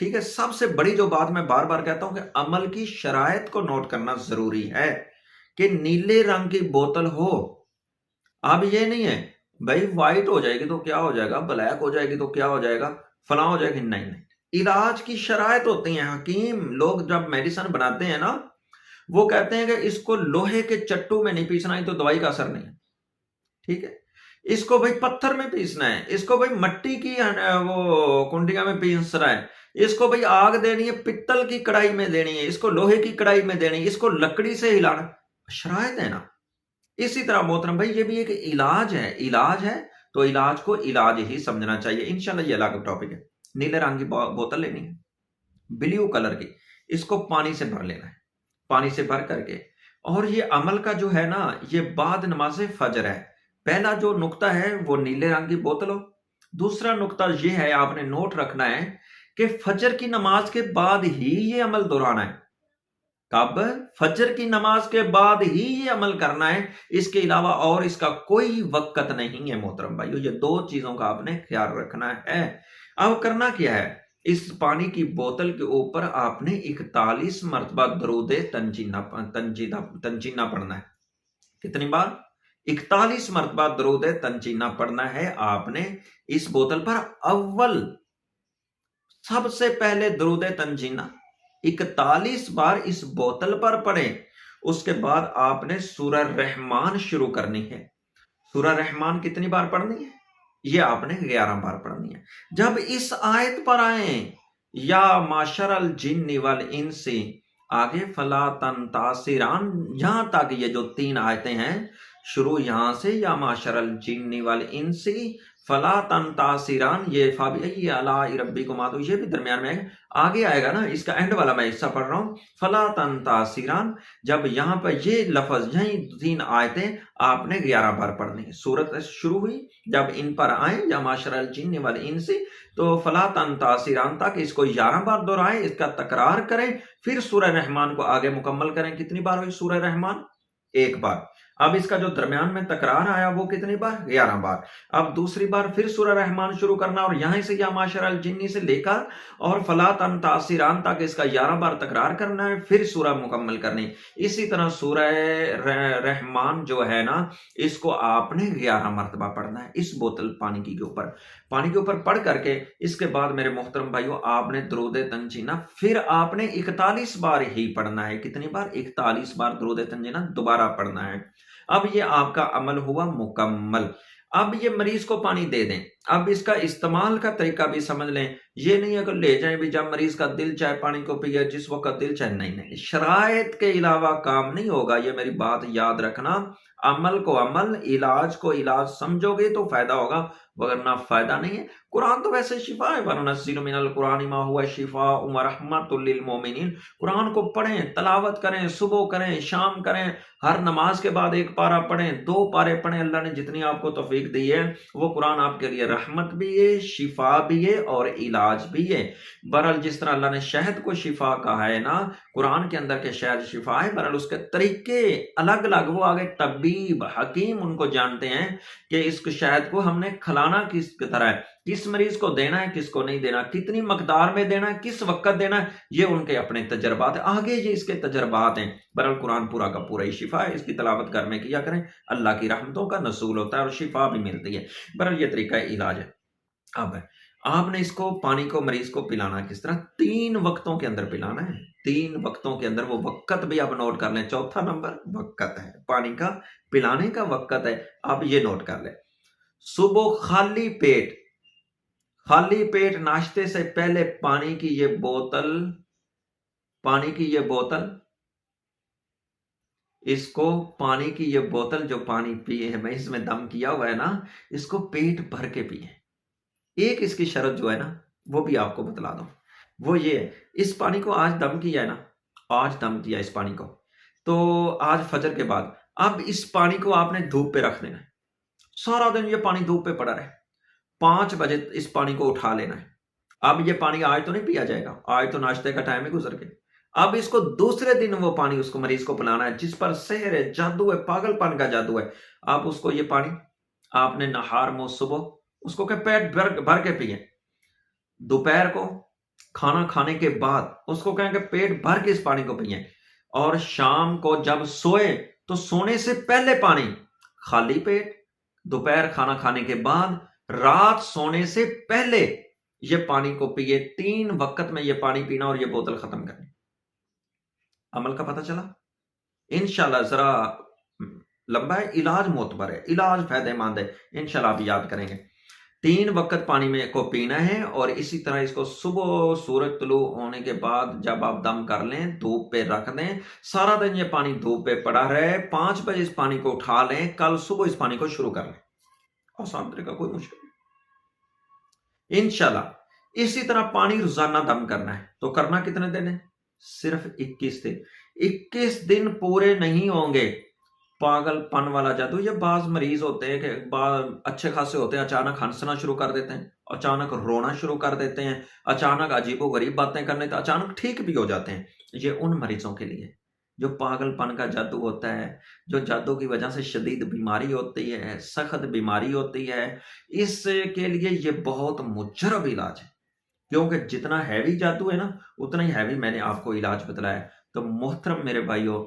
ٹھیک ہے، سب سے بڑی جو بات میں بار بار کہتا ہوں کہ عمل کی شرائط کو نوٹ کرنا ضروری ہے کہ نیلے رنگ کی بوتل ہو. اب یہ نہیں ہے بھائی وائٹ ہو جائے گی تو کیا ہو جائے گا، بلیک ہو جائے گی تو کیا ہو جائے گا، فلاں ہو جائے گی. نہیں نہیں، علاج کی شرائط ہوتی ہیں. حکیم لوگ جب میڈیسن بناتے ہیں نا، وہ کہتے ہیں کہ اس کو لوہے کے چٹو میں نہیں پیسنا ہے تو دوائی کا اثر نہیں ہے. ٹھیک ہے، اس کو بھائی پتھر میں پیسنا ہے، اس کو بھائی مٹی کی وہ کنڈیاں میں پیسنا ہے، اس کو بھائی آگ دینی ہے پتل کی کڑائی میں دینی ہے، اس کو لوہے کی کڑائی میں دینی ہے، اس کو لکڑی سے ہلانا. شرائط ہے نا. اسی طرح محترم بھائی یہ بھی ایک علاج ہے. علاج ہے تو علاج کو علاج ہی سمجھنا چاہیے. انشاءاللہ یہ الگ ٹاپک ہے. نیلے رنگ کی بوتل لینی ہے، بلیو کلر کی، اس کو پانی سے بھر لینا ہے. پانی سے بھر کر کے، اور یہ عمل کا جو ہے نا یہ بعد نماز فجر ہے. پہلا جو نقطہ ہے وہ نیلے رنگ کی بوتل ہو. دوسرا نقطہ یہ ہے آپ نے نوٹ رکھنا ہے کہ فجر کی نماز کے بعد ہی یہ عمل دہرانا ہے. کب؟ فجر کی نماز کے بعد ہی یہ عمل کرنا ہے. اس کے علاوہ اور اس کا کوئی وقت نہیں ہے محترم بھائیو. یہ دو چیزوں کا آپ نے خیال رکھنا ہے. اب کرنا کیا ہے، اس پانی کی بوتل کے اوپر آپ نے 41 مرتبہ درود تنجینہ پڑھنا ہے. کتنی بار؟ 41 مرتبہ درود تنجینہ پڑھنا ہے آپ نے اس بوتل پر. اول سب سے پہلے درود تنجینہ 41 بار اس بوتل پر پڑھیں. اس کے بعد آپ نے سورہ رحمان شروع کرنی ہے. سورہ رحمان کتنی بار پڑھنی ہے؟ یہ آپ نے 11 بار پڑھنی ہے. جب اس آیت پر آئیں یا معشر الجن والانس آگے فلا تنتصران، یہاں تک یہ جو 3 آیتیں ہیں شروع یہاں سے، یا معشر الجن والانس فلا تنتصران، یہ فابی اعلی ربکما، تو یہ بھی درمیان میں آگے آئے گا نا. اس کا اینڈ والا میں حصہ پڑھ رہا ہوں، فلا تنتصران. جب یہاں پر یہ لفظ یہی 3 آیتیں آپ نے 11 بار پڑھنی ہے. سورت شروع ہوئی، جب ان پر آئیں یا معشر الجن والانس تو فلا تنتصران تک اس کو 11 بار دہرائیں، اس کا تکرار کریں. پھر سورہ رحمان کو آگے مکمل کریں. کتنی بار ہوئی سورہ رحمان؟ 1 بار. اب اس کا جو درمیان میں تکرار آیا وہ کتنی بار؟ 11 بار. اب دوسری بار پھر سورہ رحمان شروع کرنا، اور یہاں سے یا معاشر الجن سے لے کر اور فلا تنتصران تک اس کا 11 بار تکرار کرنا ہے، پھر سورہ مکمل کرنی. اسی طرح سورہ رحمان جو ہے نا اس کو آپ نے 11 مرتبہ پڑھنا ہے اس بوتل پانی کے اوپر پڑھ کر کے. اس کے بعد میرے محترم بھائیو آپ نے درود تنجینہ پھر آپ نے 41 بار ہی پڑھنا ہے. کتنی بار؟ 41 بار درود تنجینہ دوبارہ پڑھنا ہے. اب یہ آپ کا عمل ہوا مکمل. اب یہ مریض کو پانی دے دیں. اب اس کا استعمال کا طریقہ بھی سمجھ لیں. یہ نہیں ہے کہ لے جائیں بھی جب مریض کا دل چاہے پانی کو پیے، جس وقت دل چاہے. نہیں، شرائط کے علاوہ کام نہیں ہوگا. یہ میری بات یاد رکھنا. عمل کو عمل، علاج کو علاج سمجھو گے تو فائدہ ہوگا، ورنہ فائدہ نہیں ہے. قرآن تو ویسے شفا ہے، وَنُنَزِّلُ مِنَ الْقُرْآنِ مَا هُوَ شِفَاءٌ وَرَحْمَةٌ لِّلْمُؤْمِنِينَ. قرآن کو پڑھیں، تلاوت کریں، صبح کریں، شام کریں، ہر نماز کے بعد 1 پارہ پڑھیں، 2 پارے پڑھیں. اللہ نے جتنی آپ کو توفیق دی ہے وہ قرآن آپ کے لیے رحمت بھی ہے، شفا بھی ہے اور علاج بھی ہے. بہرحال جس طرح اللہ نے شہد کو شفا کہا ہے نا، قرآن کے اندر کے شہد شفا ہے. بہرحال اس کے طریقے الگ الگ، وہ آگے طبیب حکیم ان کو جانتے ہیں کہ اس شہد کو ہم نے کھلانا کس طرح ہے، کس مریض کو دینا ہے، کس کو نہیں دینا، کتنی مقدار میں دینا ہے، کس وقت دینا ہے. یہ ان کے اپنے تجربات ہیں، آگے یہ اس کے تجربات ہیں. بہرحال قرآن پورا کا پورا ہی شفا ہے. اس کی تلاوت گھر میں کیا کریں، اللہ کی رحمتوں کا نزول ہوتا ہے اور شفا بھی ملتی ہے. بہرحال یہ طریقہ علاج ہے. اب آپ نے اس کو پانی کو مریض کو پلانا کس طرح؟ 3 وقتوں کے اندر پلانا ہے. 3 وقتوں کے اندر، وہ وقت بھی آپ نوٹ کر لیں. چوتھا نمبر وقت ہے، پانی کا پلانے کا وقت ہے. آپ یہ نوٹ کر لیں. صبح خالی پیٹ ناشتے سے پہلے پانی کی یہ بوتل، اس کو پانی کی یہ بوتل جو پانی پیے ہے، میں اس میں دم کیا ہوا ہے نا، اس کو پیٹ بھر کے پیے. ایک اس کی شرط جو ہے نا وہ بھی آپ کو بتلا دوں، وہ یہ ہے، اس پانی کو آج دم کیا ہے نا، آج دم کیا اس پانی کو، تو آج فجر کے بعد اب اس پانی کو آپ نے دھوپ پہ رکھ دینا ہے. سارا دن یہ پانی دھوپ پہ پڑا رہے. 5 بجے اس پانی کو اٹھا لینا ہے. اب یہ پانی آج تو نہیں پیا جائے گا، آج تو ناشتے کا ٹائم ہی گزر گیا. اب اس کو دوسرے دن وہ پانی اس کو مریض کو پلانا ہے جس پر سحر ہے، جادو ہے، پاگل پن کا جادو ہے. آپ اس کو یہ پانی آپ نے نہار میں صبح اس کو کہ پیٹ بھر کے پیئے، دوپہر کو کھانا کھانے کے بعد اس کو کہیں کہ پیٹ بھر کے اس پانی کو پئیں، اور شام کو جب سوئے تو سونے سے پہلے پانی، خالی پیٹ، دوپہر کھانا کھانے کے بعد، رات سونے سے پہلے یہ پانی کو پیئے۔ 3 وقت میں یہ پانی پینا اور یہ بوتل ختم کرنی۔ عمل کا پتہ چلا؟ انشاءاللہ ذرا لمبا ہے، علاج معتبر ہے، علاج فائدہ مند ہے، انشاءاللہ آپ یاد کریں گے۔ 3 وقت پانی میں کو پینا ہے، اور اسی طرح اس کو صبح سورج طلوع ہونے کے بعد جب آپ دم کر لیں دھوپ پہ رکھ دیں، سارا دن یہ پانی دھوپ پہ پڑا رہے، 5 بجے اس پانی کو اٹھا لیں، کل صبح اس پانی کو شروع کر لیں۔ آسان طریقہ، کوئی مشکل نہیں۔ انشاءاللہ اسی طرح پانی روزانہ دم کرنا ہے، تو کرنا کتنے دن ہے؟ صرف 21 دن۔ 21 دن پورے نہیں ہوں گے، پاگل پن والا جادو، یہ بعض مریض ہوتے ہیں کہ بعض اچھے خاصے ہوتے ہیں، اچانک ہنسنا شروع کر دیتے ہیں، اچانک رونا شروع کر دیتے ہیں، اچانک عجیب و غریب باتیں کرنے تو اچانک ٹھیک بھی ہو جاتے ہیں۔ یہ ان مریضوں کے لیے جو پاگل پن کا جادو ہوتا ہے، جو جادو کی وجہ سے شدید بیماری ہوتی ہے، سخت بیماری ہوتی ہے، اس کے لیے یہ بہت مجرب علاج ہے، کیونکہ جتنا ہیوی جادو ہے نا اتنا ہی ہیوی میں نے آپ کو علاج بتلایا ہے۔ تو محترم میرے بھائیوں،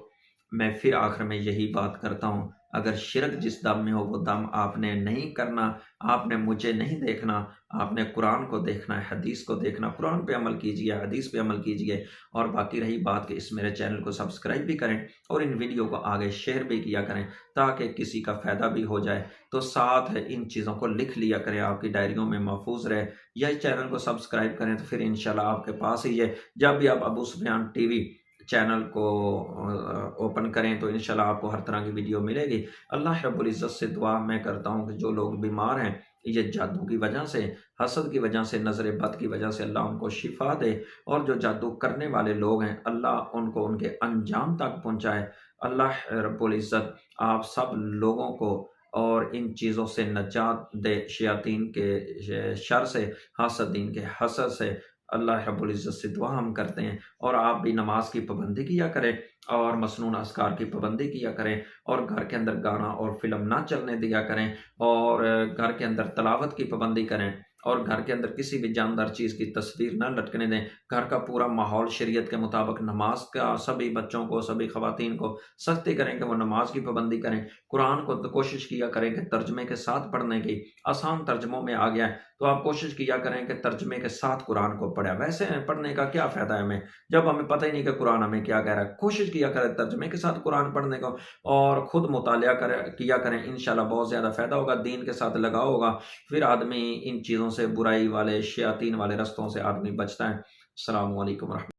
میں پھر آخر میں یہی بات کرتا ہوں، اگر شرک جس دم میں ہو وہ دم آپ نے نہیں کرنا، آپ نے مجھے نہیں دیکھنا، آپ نے قرآن کو دیکھنا ہے، حدیث کو دیکھنا، قرآن پہ عمل کیجئے، حدیث پہ عمل کیجئے، اور باقی رہی بات کہ اس میرے چینل کو سبسکرائب بھی کریں اور ان ویڈیو کو آگے شیئر بھی کیا کریں تاکہ کسی کا فائدہ بھی ہو جائے، تو ساتھ ان چیزوں کو لکھ لیا کریں، آپ کی ڈائریوں میں محفوظ رہے، یا اس چینل کو سبسکرائب کریں تو پھر انشاءاللہ آپ کے پاس ہی ہے، جب بھی آپ ابو سفیان ٹی وی چینل کو اوپن کریں تو انشاءاللہ آپ کو ہر طرح کی ویڈیو ملے گی۔ اللہ رب العزت سے دعا میں کرتا ہوں کہ جو لوگ بیمار ہیں، یہ جادو کی وجہ سے، حسد کی وجہ سے، نظر بد کی وجہ سے، اللہ ان کو شفا دے، اور جو جادو کرنے والے لوگ ہیں اللہ ان کو ان کے انجام تک پہنچائے۔ اللہ رب العزت آپ سب لوگوں کو اور ان چیزوں سے نجات دے، شیاطین کے شر سے، حاسدین کے حسد سے۔ اللہ رب العزت سے دعا ہم کرتے ہیں، اور آپ بھی نماز کی پابندی کیا کریں اور مسنون اذکار کی پابندی کیا کریں، اور گھر کے اندر گانا اور فلم نہ چلنے دیا کریں، اور گھر کے اندر تلاوت کی پابندی کریں، اور گھر کے اندر کسی بھی جاندار چیز کی تصویر نہ لٹکنے دیں۔ گھر کا پورا ماحول شریعت کے مطابق نماز کا، سبھی بچوں کو، سبھی خواتین کو سختی کریں کہ وہ نماز کی پابندی کریں۔ قرآن کو تو کوشش کیا کریں کہ ترجمے کے ساتھ پڑھنے کی، آسان ترجموں میں آ گیا ہے تو آپ کوشش کیا کریں کہ ترجمے کے ساتھ قرآن کو پڑھیں۔ ویسے پڑھنے کا کیا فائدہ ہے ہمیں جب ہمیں پتہ ہی نہیں کہ قرآن ہمیں کیا کہہ رہا ہے۔ کوشش کیا کریں ترجمے کے ساتھ قرآن پڑھنے کو، اور خود مطالعہ کیا کریں، انشاءاللہ بہت زیادہ فائدہ ہوگا، دین کے ساتھ لگاؤ ہوگا، پھر آدمی ان چیزوں سے، برائی والے شیاطین والے رستوں سے آدمی بچتا ہے۔ السلام علیکم ورحمۃ اللہ۔